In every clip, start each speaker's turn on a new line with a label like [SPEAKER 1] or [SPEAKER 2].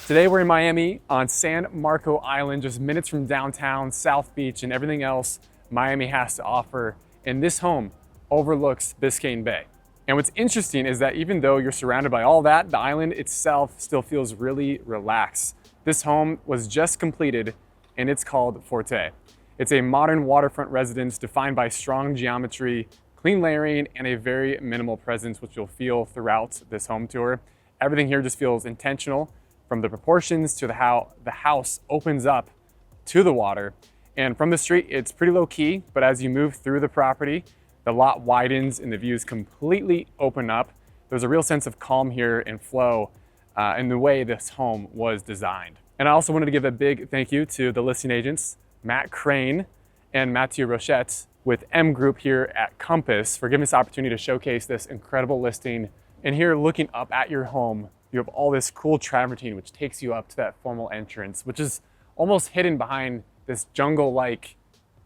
[SPEAKER 1] Today we're in Miami on San Marco Island, just minutes from downtown, South Beach, and everything else Miami has to offer. And this home overlooks Biscayne Bay. And what's interesting is that even though you're surrounded by all that, the island itself still feels really relaxed. This home was just completed and it's called Forte. It's a modern waterfront residence defined by strong geometry, clean layering, and a very minimal presence, which you'll feel throughout this home tour. Everything here just feels intentional, from the proportions to how the house opens up to the water. And from the street, it's pretty low key, but as you move through the property, the lot widens and the views completely open up. There's a real sense of calm here and flow in the way this home was designed. And I also wanted to give a big thank you to the listing agents, Matt Crane and Mathieu Rochette with M Group here at Compass, for giving us the opportunity to showcase this incredible listing. And here, looking up at your home, you have all this cool travertine, which takes you up to that formal entrance, which is almost hidden behind this jungle-like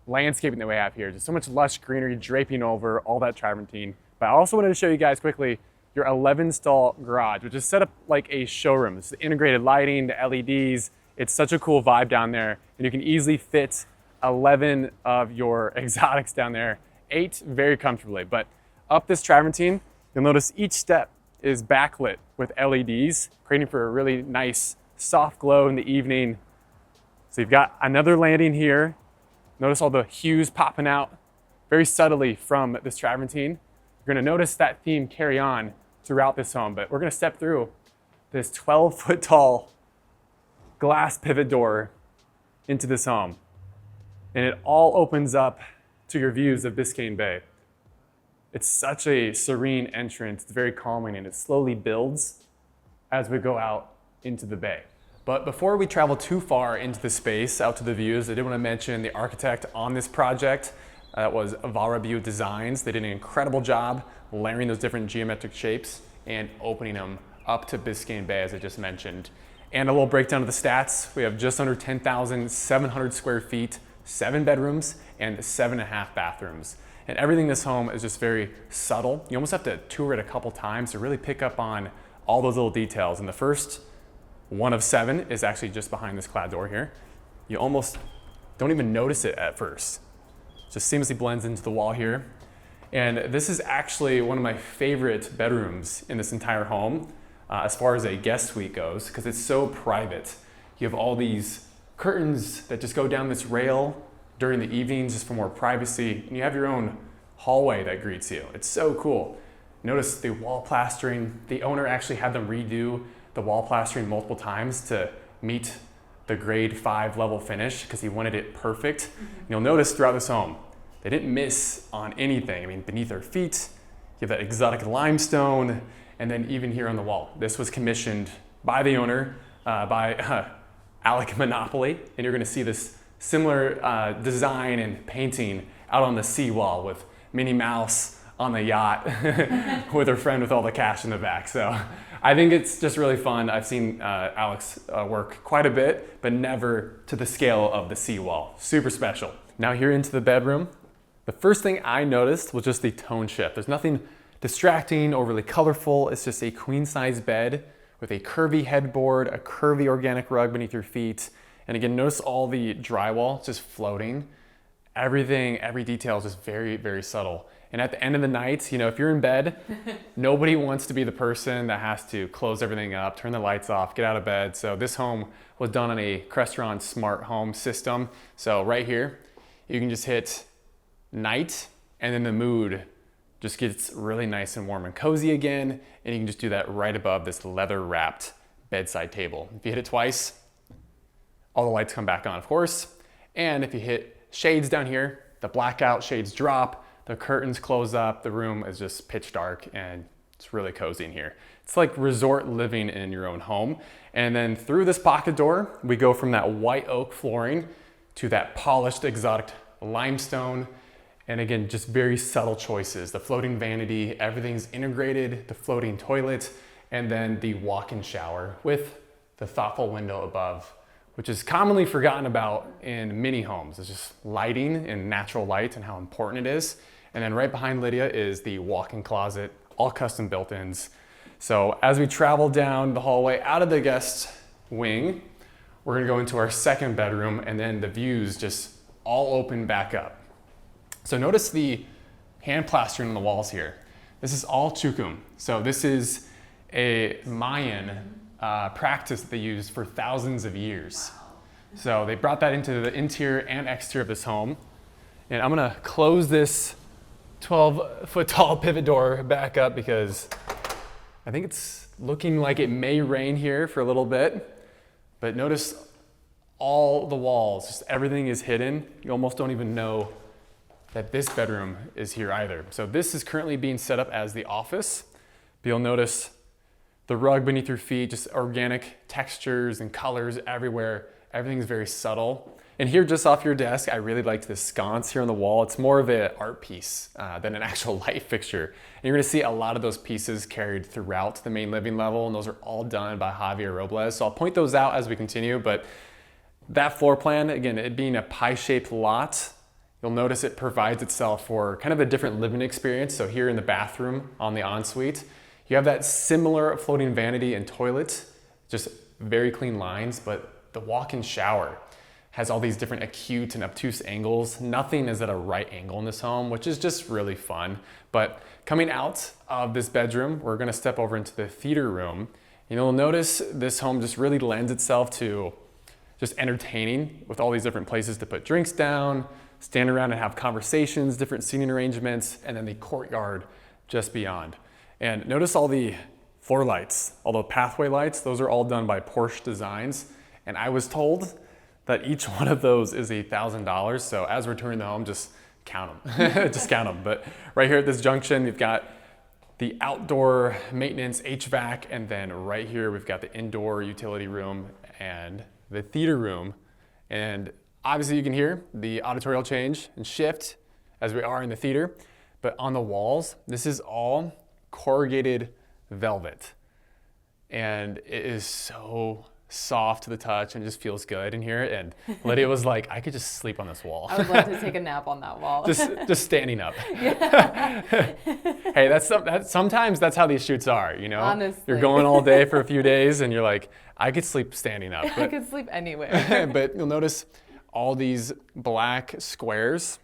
[SPEAKER 1] landscaping that we have here. Just so much lush greenery draping over all that travertine. But I also wanted to show you guys quickly your 11-stall garage, which is set up like a showroom. It's the integrated lighting, the LEDs. It's such a cool vibe down there, and you can easily fit 11 of your exotics down there, 8 very comfortably. But up this travertine, you'll notice each step is backlit with LEDs, creating for a really nice soft glow in the evening. So you've got another landing here. Notice all the hues popping out very subtly from this travertine. You're gonna notice that theme carry on throughout this home, but we're gonna step through this 12-foot tall glass pivot door into this home. And it all opens up to your views of Biscayne Bay. It's such a serene entrance. It's very calming, and it slowly builds as we go out into the bay. But before we travel too far into the space, out to the views, I did want to mention the architect on this project. That was Varabyeu Designs. They did an incredible job layering those different geometric shapes and opening them up to Biscayne Bay, as I just mentioned. And a little breakdown of the stats. We have just under 10,700 square feet, 7 bedrooms, and 7.5 bathrooms. And everything in this home is just very subtle. You almost have to tour it a couple times to really pick up on all those little details. And the first one of 7 is actually just behind this clad door here. You almost don't even notice it at first. It just seamlessly blends into the wall here. And this is actually one of my favorite bedrooms in this entire home, as far as a guest suite goes, because it's so private. You have all these curtains that just go down this rail during the evenings just for more privacy, and you have your own hallway that greets you. It's so cool. Notice the wall plastering. The owner actually had them redo the wall plastering multiple times to meet the grade 5 level finish because he wanted it perfect. And you'll notice throughout this home, they didn't miss on anything. I mean, beneath their feet, you have that exotic limestone, and then even here on the wall. This was commissioned by the owner, by Alec Monopoly, and you're gonna see this similar design and painting out on the seawall with Minnie Mouse on the yacht with her friend with all the cash in the back. So I think it's just really fun. I've seen Alex work quite a bit, but never to the scale of the seawall. Super special. Now here into the bedroom. The first thing I noticed was just the tone shift. There's nothing distracting, overly colorful. It's just a queen size bed with a curvy headboard, a curvy organic rug beneath your feet. And again, notice all the drywall just floating. Everything, every detail is just very, very subtle. And at the end of the night, you know, if you're in bed, nobody wants to be the person that has to close everything up, turn the lights off, get out of bed. So this home was done on a Crestron smart home system. So right here, you can just hit night, and then the mood just gets really nice and warm and cozy again. And you can just do that right above this leather wrapped bedside table. If you hit it twice, all the lights come back on, of course. And if you hit shades down here, the blackout shades drop, the curtains close up, the room is just pitch dark, and it's really cozy in here. It's like resort living in your own home. And then through this pocket door, we go from that white oak flooring to that polished exotic limestone. And again, just very subtle choices. The floating vanity, everything's integrated, the floating toilet, and then the walk-in shower with the thoughtful window above, which is commonly forgotten about in many homes. It's just lighting and natural light and how important it is. And then right behind Lydia is the walk-in closet, all custom built-ins. So as we travel down the hallway out of the guest wing, we're gonna go into our second bedroom, and then the views just all open back up. So notice the hand plastering on the walls here. This is all chukum. So this is a Mayan practice that they used for thousands of years. So they brought that into the interior and exterior of this home. And I'm gonna close this 12-foot tall pivot door back up because I think it's looking like it may rain here for a little bit. But notice all the walls, just everything is hidden. You almost don't even know that this bedroom is here either. So this is currently being set up as the office. But you'll notice the rug beneath your feet, just organic textures and colors everywhere. Everything's very subtle. And here just off your desk, I really liked this sconce here on the wall. It's more of an art piece than an actual light fixture. And you're gonna see a lot of those pieces carried throughout the main living level, and those are all done by Mathieu Rochette. So I'll point those out as we continue, but that floor plan, again, it being a pie-shaped lot, you'll notice it provides itself for kind of a different living experience. So here in the bathroom on the ensuite, you have that similar floating vanity and toilet, just very clean lines, but the walk-in shower has all these different acute and obtuse angles. Nothing is at a right angle in this home, which is just really fun. But coming out of this bedroom, we're gonna step over into the theater room. You'll notice this home just really lends itself to just entertaining with all these different places to put drinks down, stand around and have conversations, different seating arrangements, and then the courtyard just beyond. And notice all the floor lights, all the pathway lights, those are all done by Porsche Designs. And I was told that each one of those is $1,000. So as we're touring the home, just count them, just count them. But right here at this junction, we've got the outdoor maintenance HVAC, and then right here, we've got the indoor utility room and the theater room. And obviously you can hear the auditorial change and shift as we are in the theater, but on the walls, this is all corrugated velvet. And it is so soft to the touch and just feels good in here. And Lydia was like, I could just sleep on this wall.
[SPEAKER 2] I would love to take a nap on that wall.
[SPEAKER 1] just standing up. Hey, sometimes that's how these shoots are, you know?
[SPEAKER 2] Honestly.
[SPEAKER 1] You're going all day for a few days and you're like, I could sleep standing up.
[SPEAKER 2] I could sleep anywhere.
[SPEAKER 1] But you'll notice all these black squares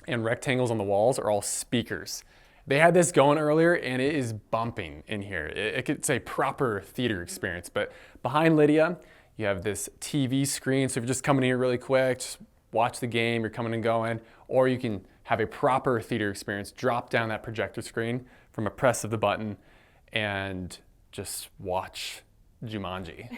[SPEAKER 1] and rectangles on the walls are all speakers. They had this going earlier and it is bumping in here. It's a proper theater experience. But behind Lydia, you have this TV screen. So if you're just coming here really quick, just watch the game, you're coming and going, or you can have a proper theater experience, drop down that projector screen from a press of the button and just watch Jumanji.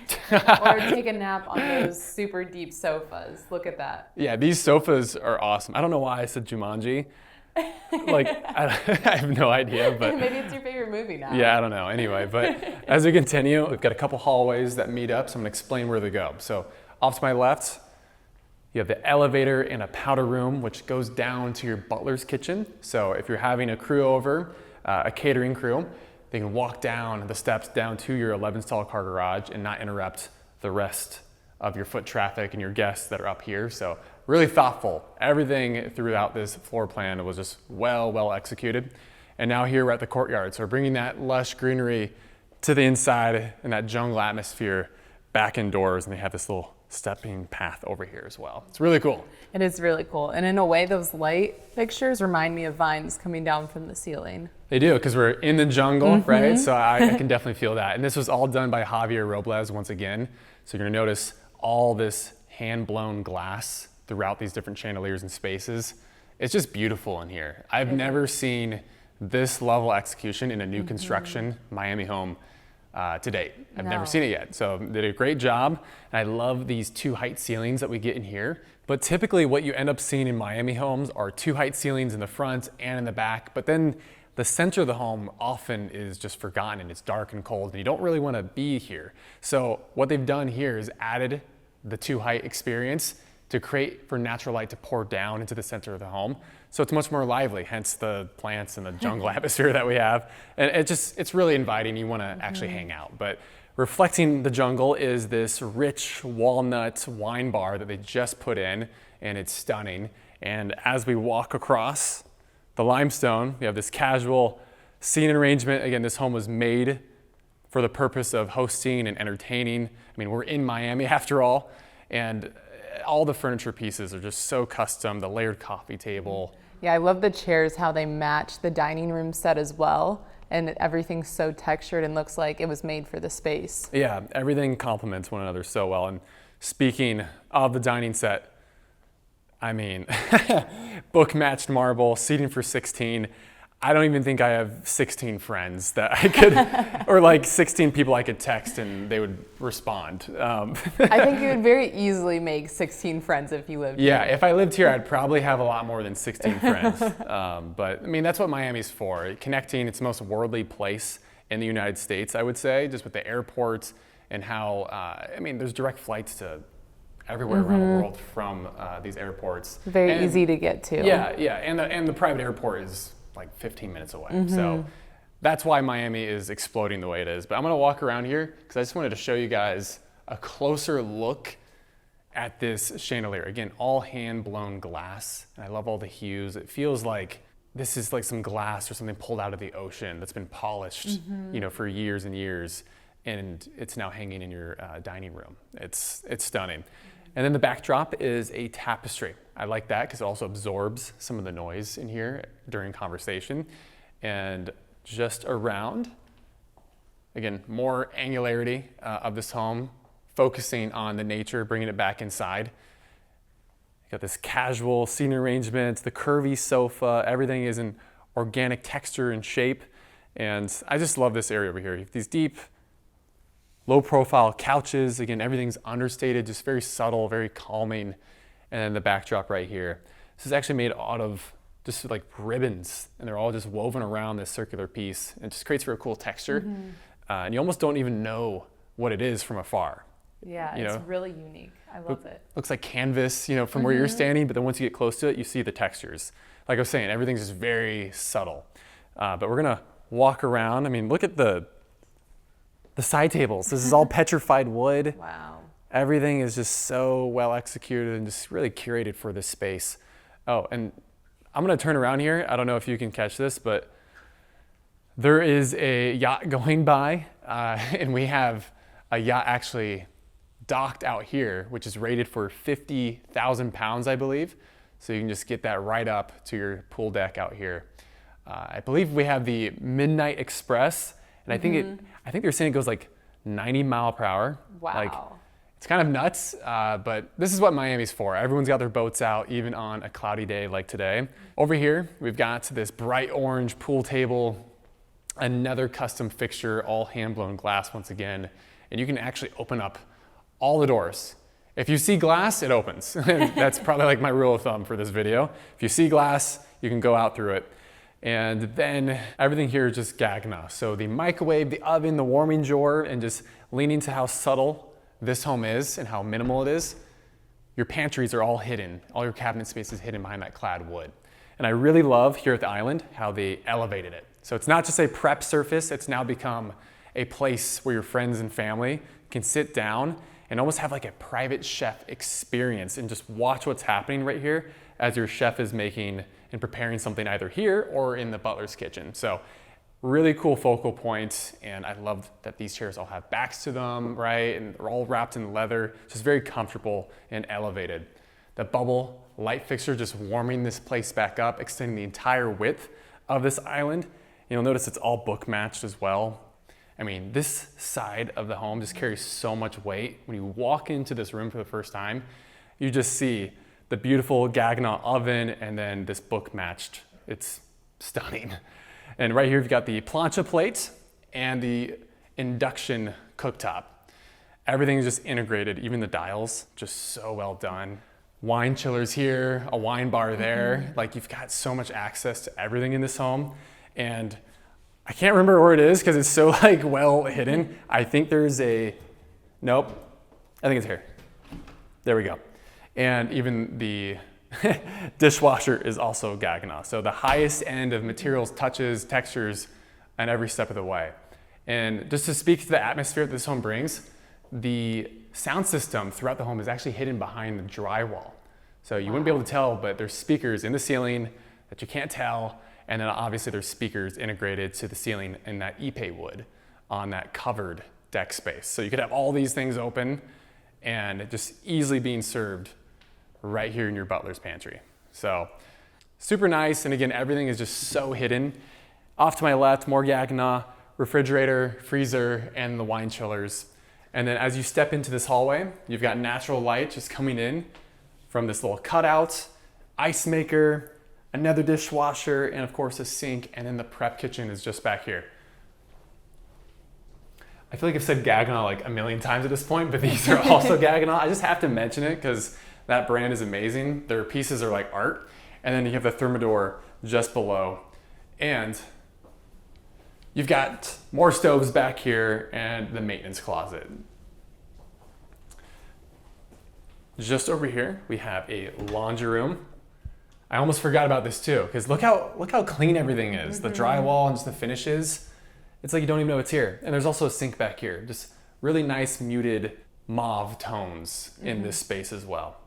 [SPEAKER 2] Or take a nap on those super deep sofas. Look at that.
[SPEAKER 1] Yeah, these sofas are awesome. I don't know why I said Jumanji. Like, I have no idea, but
[SPEAKER 2] maybe it's your favorite movie now.
[SPEAKER 1] Yeah, I don't know. Anyway, but as we continue, we've got a couple hallways that meet up, so I'm gonna explain where they go. So off to my left, you have the elevator and a powder room, which goes down to your butler's kitchen. So if you're having a crew over, a catering crew, they can walk down the steps down to your 11-stall car garage and not interrupt the rest of your foot traffic and your guests that are up here. So really thoughtful. Everything throughout this floor plan was just well executed. And now here we're at the courtyard. So we're bringing that lush greenery to the inside and that jungle atmosphere back indoors. And they have this little stepping path over here as well. It's really cool.
[SPEAKER 2] It is really cool. And in a way, those light fixtures remind me of vines coming down from the ceiling.
[SPEAKER 1] They do, because we're in the jungle, right? So I can definitely feel that. And this was all done by Mathieu Rochette once again. So you're gonna notice all this hand-blown glass throughout these different chandeliers and spaces. It's just beautiful in here. I've never seen this level execution in a new construction Miami home to date. I've never seen it yet. So they did a great job. And I love these 2 height ceilings that we get in here. But typically what you end up seeing in Miami homes are 2 height ceilings in the front and in the back. But then the center of the home often is just forgotten and it's dark and cold and you don't really want to be here. So what they've done here is added the 2 height experience to create for natural light to pour down into the center of the home. So it's much more lively, hence the plants and the jungle atmosphere that we have. And it's really inviting. You want to actually hang out. But reflecting the jungle is this rich walnut wine bar that they just put in, and it's stunning. And as we walk across the limestone, we have this casual seating arrangement. Again, this home was made for the purpose of hosting and entertaining. I mean, we're in Miami after all, and all the furniture pieces are just so custom, the layered coffee table.
[SPEAKER 2] Yeah, I love the chairs, how they match the dining room set as well. And everything's so textured and looks like it was made for the space.
[SPEAKER 1] Yeah, everything complements one another so well. And speaking of the dining set, I mean, book matched marble, seating for 16. I don't even think I have 16 friends that I could, or like 16 people I could text and they would respond.
[SPEAKER 2] I think you would very easily make 16 friends if you lived
[SPEAKER 1] Yeah,
[SPEAKER 2] here.
[SPEAKER 1] if I lived here, I'd probably have a lot more than 16 friends. But I mean, that's what Miami's for. Connecting, it's the most worldly place in the United States, I would say, just with the airports and how, I mean, there's direct flights to everywhere around the world from these airports.
[SPEAKER 2] Very easy to get to.
[SPEAKER 1] Yeah, yeah, and the private airport is like 15 minutes away. So that's why Miami is exploding the way it is. But I'm gonna walk around here because I just wanted to show you guys a closer look at this chandelier. Again, all hand-blown glass. And I love all the hues. It feels like this is like some glass or something pulled out of the ocean that's been polished, you know, for years and years. And it's now hanging in your dining room. It's stunning. And then the backdrop is a tapestry. I like that because it also absorbs some of the noise in here during conversation. And just around, again, more angularity of this home, focusing on the nature, bringing it back inside. You got this casual seating arrangement, the curvy sofa, everything is in organic texture and shape. And I just love this area over here. You have these deep, low profile couches. Again, everything's understated, just very subtle, very calming. And then the backdrop right here. This is actually made out of just like ribbons, and they're all just woven around this circular piece. It just creates very cool texture. And you almost don't even know what it is from afar.
[SPEAKER 2] Yeah,
[SPEAKER 1] You
[SPEAKER 2] it's
[SPEAKER 1] know?
[SPEAKER 2] really unique. I love it.
[SPEAKER 1] Looks like canvas, you know, from where you're standing, but then once you get close to it, you see the textures. Like I was saying, everything's just very subtle. But we're gonna walk around. I mean, look at the side tables. This is all petrified wood.
[SPEAKER 2] Wow.
[SPEAKER 1] Everything is just so well executed and just really curated for this space. Oh, and I'm gonna turn around here. I don't know if you can catch this, but there is a yacht going by, and we have a yacht actually docked out here, which is rated for 50,000 pounds, I believe. So you can just get that right up to your pool deck out here. I believe we have the Midnight Express, and I think they're saying it goes like 90 mile per hour.
[SPEAKER 2] Wow.
[SPEAKER 1] Like, it's kind of nuts, but this is what Miami's for. Everyone's got their boats out, even on a cloudy day like today. Over here, we've got this bright orange pool table, another custom fixture, all hand-blown glass once again, and you can actually open up all the doors. If you see glass, it opens. That's probably like my rule of thumb for this video. If you see glass, you can go out through it. And then everything here is just Gagna. So the microwave, the oven, the warming drawer, and just leaning to how subtle this home is and how minimal it is, your pantries are all hidden. All your cabinet space is hidden behind that clad wood. And I really love here at the island how they elevated it. So it's not just a prep surface, it's now become a place where your friends and family can sit down and almost have like a private chef experience and just watch what's happening right here as your chef is making and preparing something either here or in the butler's kitchen. So really cool focal point, and I love that these chairs all have backs to them, right? And they're all wrapped in leather, just very comfortable and elevated. The bubble light fixture just warming this place back up, extending the entire width of this island. You'll notice it's all book matched as well. I mean, this side of the home just carries so much weight. When you walk into this room for the first time, you just see the beautiful Gagna oven and then this book matched. It's stunning. And right here, you've got the plancha plate and the induction cooktop. Everything is just integrated, even the dials, just so well done. Wine chillers here, a wine bar there. Like, you've got so much access to everything in this home. And I can't remember where it is because it's so like well hidden. I think there's nope, I think it's here. There we go. And even the dishwasher is also Gagna. So the highest end of materials, touches, textures, and every step of the way. And just to speak to the atmosphere that this home brings, the sound system throughout the home is actually hidden behind the drywall. So you wouldn't be able to tell, but there's speakers in the ceiling that you can't tell. And then obviously there's speakers integrated to the ceiling in that Ipe wood. on that covered deck space. So you could have all these things open and just easily being served right here in your butler's pantry. So super nice. And again, everything is just so hidden. Off to my left, more Gaggenau, refrigerator, freezer, and the wine chillers. And then as you step into this hallway, you've got natural light just coming in from this little cutout, ice maker, another dishwasher, and of course a sink, and then the prep kitchen is just back here. I feel like I've said Gaggenau like a million times at this point, but these are also Gaggenau. I just have to mention it because that brand is amazing. Their pieces are like art. And then you have the Thermador just below. And you've got more stoves back here and the maintenance closet. Just over here, we have a laundry room. I almost forgot about this too, because look how clean everything is. The drywall and just the finishes. It's like you don't even know it's here. And there's also a sink back here. Just really nice muted mauve tones in this space as well.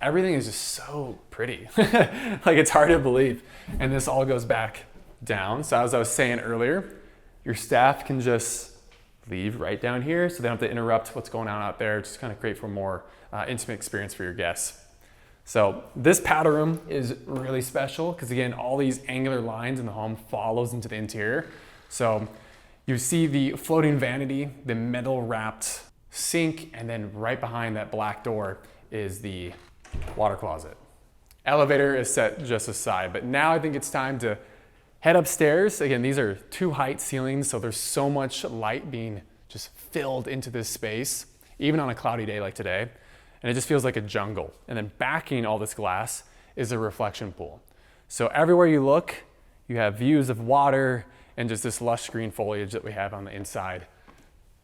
[SPEAKER 1] Everything is just so pretty. Like it's hard to believe. And this all goes back down. So as I was saying earlier, your staff can just leave right down here so they don't have to interrupt what's going on out there. Just kind of create for a more intimate experience for your guests. So this powder room is really special because again, all these angular lines in the home follows into the interior. So you see the floating vanity, the metal wrapped sink, and then right behind that black door is the water closet. Elevator is set just aside, but now I think it's time to head upstairs. Again, these are 2 height ceilings, so there's so much light being just filled into this space, even on a cloudy day like today. And it just feels like a jungle. And then backing all this glass is a reflection pool. So everywhere you look, you have views of water and just this lush green foliage that we have on the inside,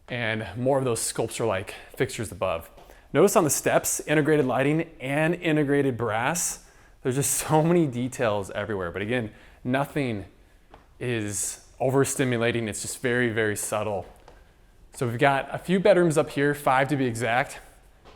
[SPEAKER 1] and more of those sculpture-like fixtures above. Notice on the steps, integrated lighting and integrated brass. There's just so many details everywhere. But again, nothing is overstimulating. It's just very, very subtle. So we've got a few bedrooms up here, 5 to be exact.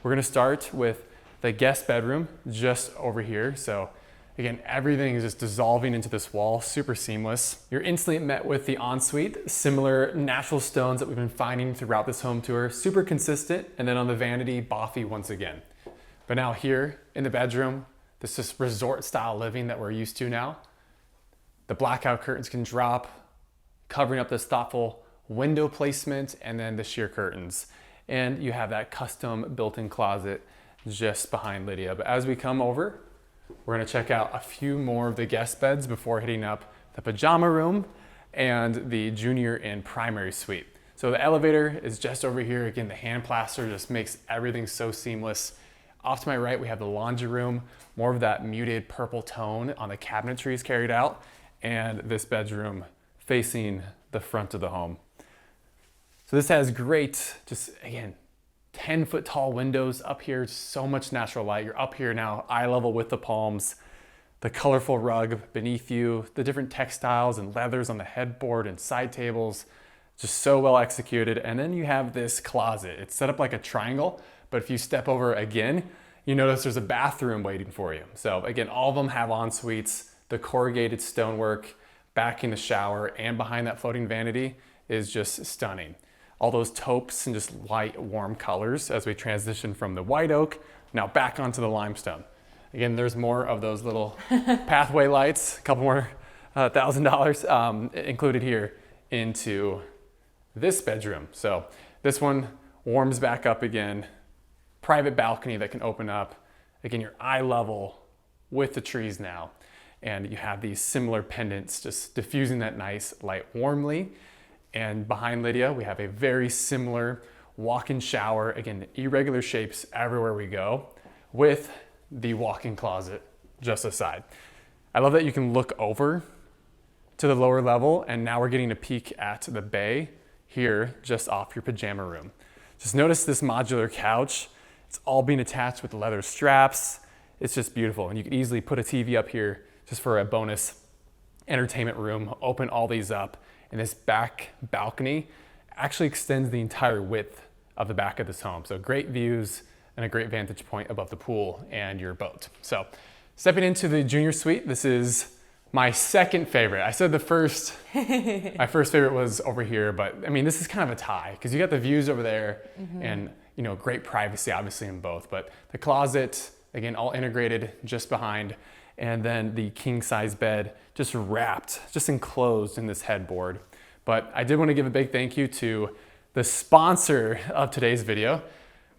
[SPEAKER 1] We're gonna start with the guest bedroom just over here. So again, everything is just dissolving into this wall, super seamless. You're instantly met with the ensuite, similar natural stones that we've been finding throughout this home tour, super consistent. And then on the vanity, boffy once again. But now here in the bedroom, this is resort style living that we're used to now. The blackout curtains can drop, covering up this thoughtful window placement, and then the sheer curtains. And you have that custom built-in closet just behind Lydia. But as we come over, we're gonna check out a few more of the guest beds before hitting up the pajama room and the junior and primary suite. So the elevator is just over here. Again, the hand plaster just makes everything so seamless. Off to my right, we have the laundry room, more of that muted purple tone on the cabinetries carried out, and this bedroom facing the front of the home. So this has great, just again, 10-foot tall windows up here, so much natural light. You're up here now, eye level with the palms, the colorful rug beneath you, the different textiles and leathers on the headboard and side tables, just so well executed. And then you have this closet. It's set up like a triangle, but if you step over again, you notice there's a bathroom waiting for you. So again, all of them have en-suites, the corrugated stonework, backing the shower, and behind that floating vanity is just stunning. All those taupes and just light, warm colors as we transition from the white oak, now back onto the limestone. Again, there's more of those little pathway lights, a couple more $1,000 included here into this bedroom. So this one warms back up again, private balcony that can open up. Again, you're eye level with the trees now. And you have these similar pendants just diffusing that nice light warmly. And behind Lydia, we have a very similar walk-in shower. Again, irregular shapes everywhere we go with the walk-in closet just aside. I love that you can look over to the lower level, and now we're getting a peek at the bay here just off your pajama room. Just notice this modular couch. It's all being attached with leather straps. It's just beautiful. And you can easily put a TV up here just for a bonus entertainment room, open all these up. And this back balcony actually extends the entire width of the back of this home. So great views and a great vantage point above the pool and your boat. So stepping into the junior suite, this is My second favorite, I said my first favorite was over here, but I mean, this is kind of a tie because you got the views over there and great privacy obviously in both, but the closet, again, all integrated just behind, and then the king size bed just wrapped, just enclosed in this headboard. But I did want to give a big thank you to the sponsor of today's video,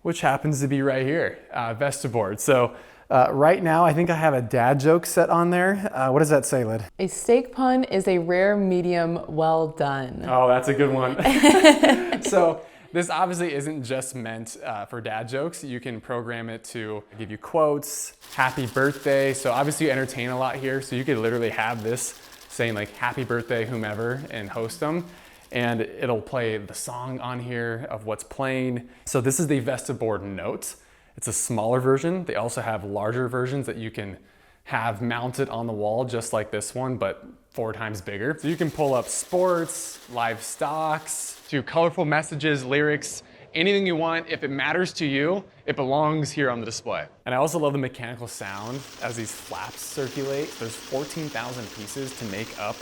[SPEAKER 1] which happens to be right here, Vestaboard. So right now, I think I have a dad joke set on there. What does that say, Lid?
[SPEAKER 2] A steak pun is a rare medium well done.
[SPEAKER 1] Oh, that's a good one. So this obviously isn't just meant for dad jokes. You can program it to give you quotes, happy birthday. So obviously you entertain a lot here. So you could literally have this saying like happy birthday whomever and host them. And it'll play the song on here of what's playing. So this is the Vestaboard Note. It's a smaller version. They also have larger versions that you can have mounted on the wall just like this one, but 4 times bigger. So you can pull up sports, live stocks, do colorful messages, lyrics, anything you want. If it matters to you, it belongs here on the display. And I also love the mechanical sound as these flaps circulate. There's 14,000 pieces to make up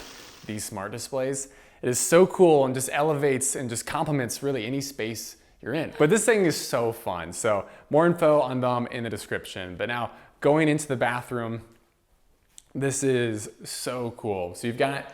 [SPEAKER 1] these smart displays. It is so cool and just elevates and just complements really any space you're in. But this thing is so fun. So more info on them in the description. But now going into the bathroom, this is so cool. So you've got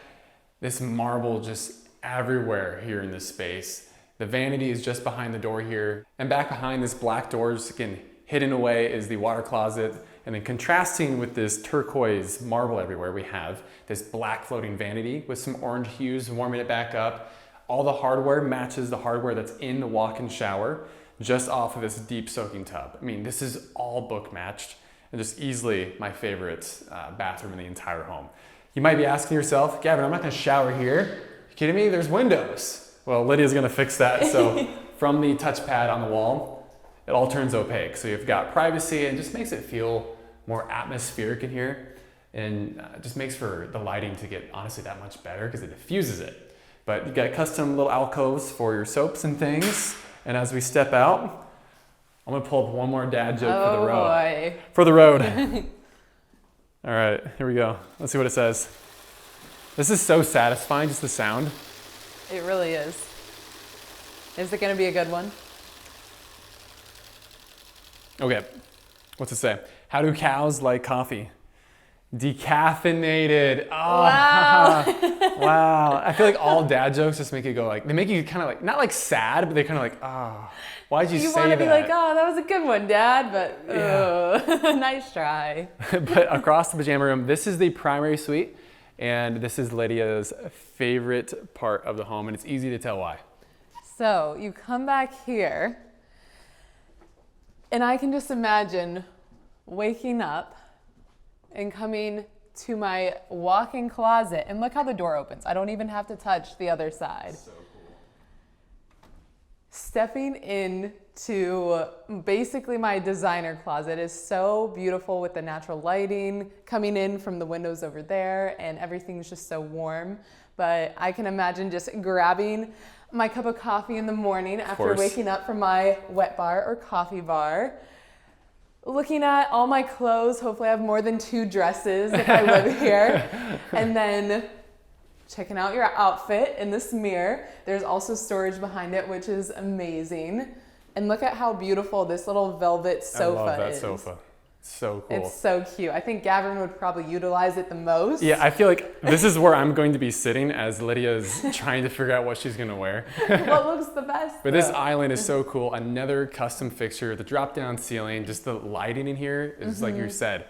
[SPEAKER 1] this marble just everywhere here in this space. The vanity is just behind the door here. And back behind this black door, just again, hidden away is the water closet. And then contrasting with this turquoise marble everywhere, we have this black floating vanity with some orange hues warming it back up. All the hardware matches the hardware that's in the walk-in shower just off of this deep soaking tub. I mean, this is all book matched and just easily my favorite bathroom in the entire home. You might be asking yourself, Gavin, I'm not gonna shower here. You kidding me? There's windows. Well, Lydia's gonna fix that. So from the touchpad on the wall, it all turns opaque. So you've got privacy and just makes it feel more atmospheric in here, and just makes for the lighting to get honestly that much better because it diffuses it. But you got custom little alcoves for your soaps and things. And as we step out, I'm gonna pull up one more dad joke for the road.
[SPEAKER 2] Boy.
[SPEAKER 1] For the road. All right, here we go. Let's see what it says. This is so satisfying, just the sound.
[SPEAKER 2] It really is. Is it gonna be a good one?
[SPEAKER 1] Okay, what's it say? How do cows like coffee? Decaffeinated. Oh,
[SPEAKER 2] Wow.
[SPEAKER 1] wow. I feel like all dad jokes just make you go like, they make you kind of like, not like sad, but they're kind of like, oh, why'd you say that?
[SPEAKER 2] You want to be like, oh, that was a good one, Dad, but
[SPEAKER 1] Yeah.
[SPEAKER 2] nice try.
[SPEAKER 1] But across the pajama room, this is the primary suite, and this is Lydia's favorite part of the home, and it's easy to tell why.
[SPEAKER 2] So you come back here, and I can just imagine waking up and coming to my walk-in closet, and look how the door opens. I don't even have to touch the other side.
[SPEAKER 1] So cool.
[SPEAKER 2] Stepping into basically my designer closet is so beautiful with the natural lighting coming in from the windows over there, and everything's just so warm. But I can imagine just grabbing my cup of coffee in the morning after waking up from my wet bar or coffee bar, looking at all my clothes. Hopefully I have more than 2 dresses if I live here. And then checking out your outfit in this mirror. There's also storage behind it, which is amazing. And look at how beautiful this little velvet sofa is.
[SPEAKER 1] I love that sofa. So cool.
[SPEAKER 2] It's so cute. I think Gavin would probably utilize it the most.
[SPEAKER 1] Yeah, I feel like this is where I'm going to be sitting as Lydia's trying to figure out what she's gonna wear.
[SPEAKER 2] What looks the best?
[SPEAKER 1] But this island is so cool. Another custom fixture, the drop-down ceiling, just the lighting in here is like you said,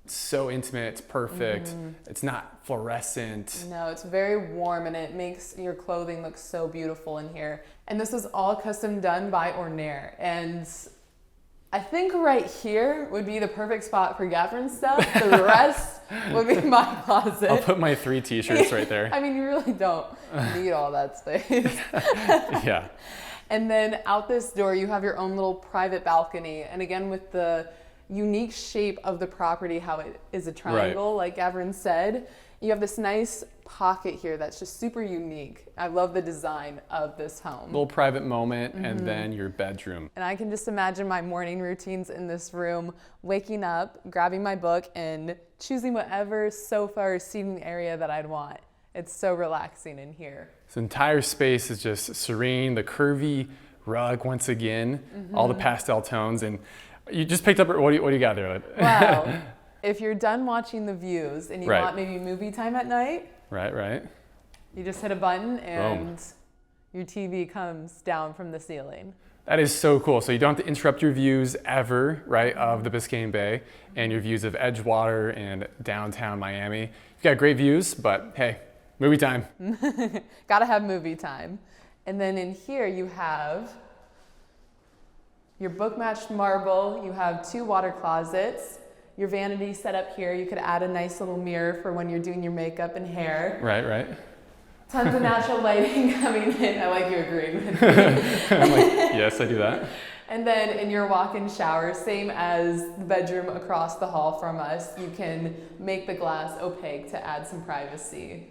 [SPEAKER 1] so intimate, it's perfect. It's not fluorescent.
[SPEAKER 2] No, it's very warm, and it makes your clothing look so beautiful in here. And this was all custom done by Ornair. And I think right here would be the perfect spot for Gavin's stuff. The rest would be my closet.
[SPEAKER 1] I'll put my 3 t-shirts right there.
[SPEAKER 2] I mean, you really don't need all that space.
[SPEAKER 1] Yeah.
[SPEAKER 2] And then out this door, you have your own little private balcony. And again, with the unique shape of the property, how it is a triangle, like Gavin said, You have this nice pocket here that's just super unique. I love the design of this home.
[SPEAKER 1] Little private moment, and then your bedroom.
[SPEAKER 2] And I can just imagine my morning routines in this room, waking up, grabbing my book, and choosing whatever sofa or seating area that I'd want. It's so relaxing in here.
[SPEAKER 1] This entire space is just serene. The curvy rug, once again, all the pastel tones. And you just picked up, what do you got there?
[SPEAKER 2] Wow. If you're done watching the views and you
[SPEAKER 1] Right.
[SPEAKER 2] want maybe movie time at night,
[SPEAKER 1] Right.
[SPEAKER 2] you just hit a button and
[SPEAKER 1] Boom.
[SPEAKER 2] your TV comes down from the ceiling.
[SPEAKER 1] That is so cool. So you don't have to interrupt your views ever, right, of the Biscayne Bay and your views of Edgewater and downtown Miami. You've got great views, but hey, movie time.
[SPEAKER 2] Gotta have movie time. And then in here you have your book matched marble, you have 2 water closets, your vanity set up here. You could add a nice little mirror for when you're doing your makeup and hair.
[SPEAKER 1] Right.
[SPEAKER 2] Tons of natural lighting coming in. I like you agreeing with me.
[SPEAKER 1] I'm like, yes, I do that.
[SPEAKER 2] And then in your walk-in shower, same as the bedroom across the hall from us, you can make the glass opaque to add some privacy.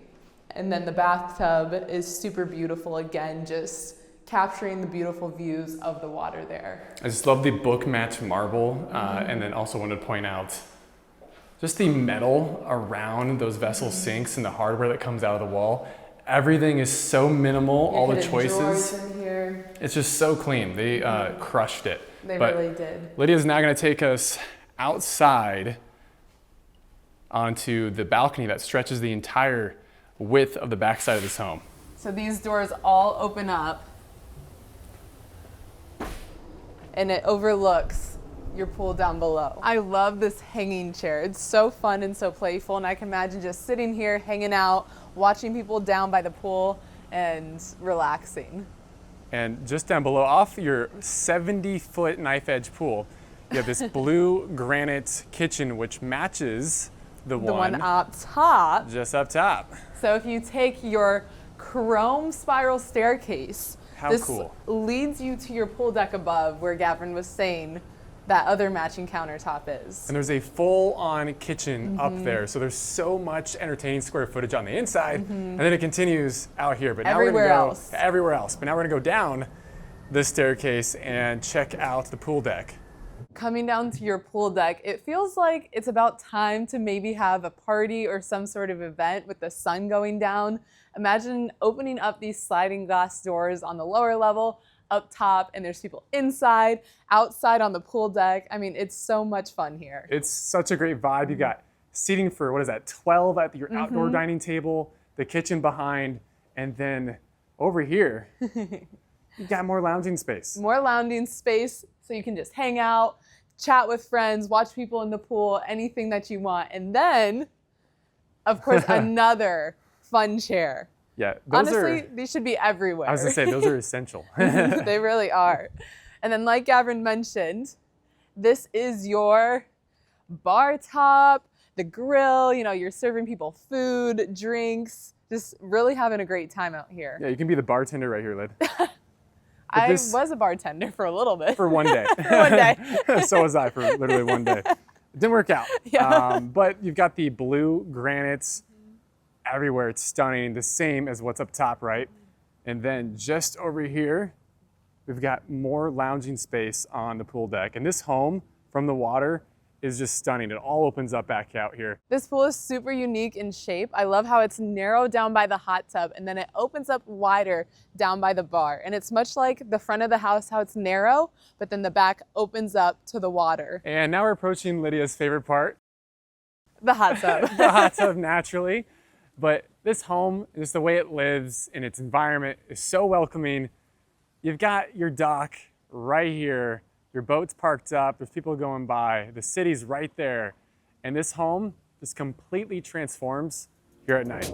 [SPEAKER 2] And then the bathtub is super beautiful, again, just capturing the beautiful views of the water there.
[SPEAKER 1] I just love the book match marble, and then also wanted to point out just the metal around those vessel sinks and the hardware that comes out of the wall. Everything is so minimal, all the choices.
[SPEAKER 2] Drawers in here.
[SPEAKER 1] It's just so clean. They crushed it.
[SPEAKER 2] They
[SPEAKER 1] But
[SPEAKER 2] really did.
[SPEAKER 1] Lydia's now going to take us outside onto the balcony that stretches the entire width of the backside of this home.
[SPEAKER 2] So these doors all open up and it overlooks your pool down below. I love this hanging chair. It's so fun and so playful, and I can imagine just sitting here, hanging out, watching people down by the pool and relaxing.
[SPEAKER 1] And just down below, off your 70-foot knife edge pool, you have this blue granite kitchen which matches the one
[SPEAKER 2] up top.
[SPEAKER 1] just up top.
[SPEAKER 2] So if you take your chrome spiral staircase,
[SPEAKER 1] How
[SPEAKER 2] this
[SPEAKER 1] cool.
[SPEAKER 2] leads you to your pool deck above where Gavin was saying that other matching countertop is.
[SPEAKER 1] And there's a full-on kitchen up there, so there's so much entertaining square footage on the inside, and then it continues out here. But now we're
[SPEAKER 2] Everywhere
[SPEAKER 1] gonna go
[SPEAKER 2] else.
[SPEAKER 1] everywhere else. But now we're gonna go down this staircase and check out the pool deck.
[SPEAKER 2] Coming down to your pool deck, it feels like it's about time to maybe have a party or some sort of event with the sun going down. Imagine opening up these sliding glass doors on the lower level, up top, and there's people inside, outside on the pool deck. I mean, it's so much fun here.
[SPEAKER 1] It's such a great vibe. You got seating for, what is that, 12 at your outdoor dining table, the kitchen behind, and then over here, you got more lounging space.
[SPEAKER 2] More lounging space so you can just hang out, chat with friends, watch people in the pool, anything that you want. And then, of course, another fun chair.
[SPEAKER 1] Yeah, those
[SPEAKER 2] Honestly,
[SPEAKER 1] are,
[SPEAKER 2] these should be everywhere.
[SPEAKER 1] I was gonna say, those are essential.
[SPEAKER 2] They really are. And then like Gavin mentioned, this is your bar top, the grill, you know, you're serving people food, drinks, just really having a great time out here.
[SPEAKER 1] Yeah, you can be the bartender right here, Lyd.
[SPEAKER 2] I
[SPEAKER 1] this-
[SPEAKER 2] was a bartender for a little bit.
[SPEAKER 1] For one day.
[SPEAKER 2] For one day.
[SPEAKER 1] So was I for literally one day. It didn't work out.
[SPEAKER 2] Yeah.
[SPEAKER 1] But you've got the blue granites everywhere. It's stunning, the same as what's up top, right? And then just over here, we've got more lounging space on the pool deck. And this home from the water is just stunning. It all opens up back out here.
[SPEAKER 2] This pool is super unique in shape. I love how it's narrow down by the hot tub and then it opens up wider down by the bar. And it's much like the front of the house, how it's narrow, but then the back opens up to the water.
[SPEAKER 1] And now we're approaching Lydia's favorite part,
[SPEAKER 2] The hot tub.
[SPEAKER 1] the hot tub naturally. But this home, just the way it lives and its environment is so welcoming. You've got your dock right here. Your boat's parked up, there's people going by, the city's right there. And this home just completely transforms here at night.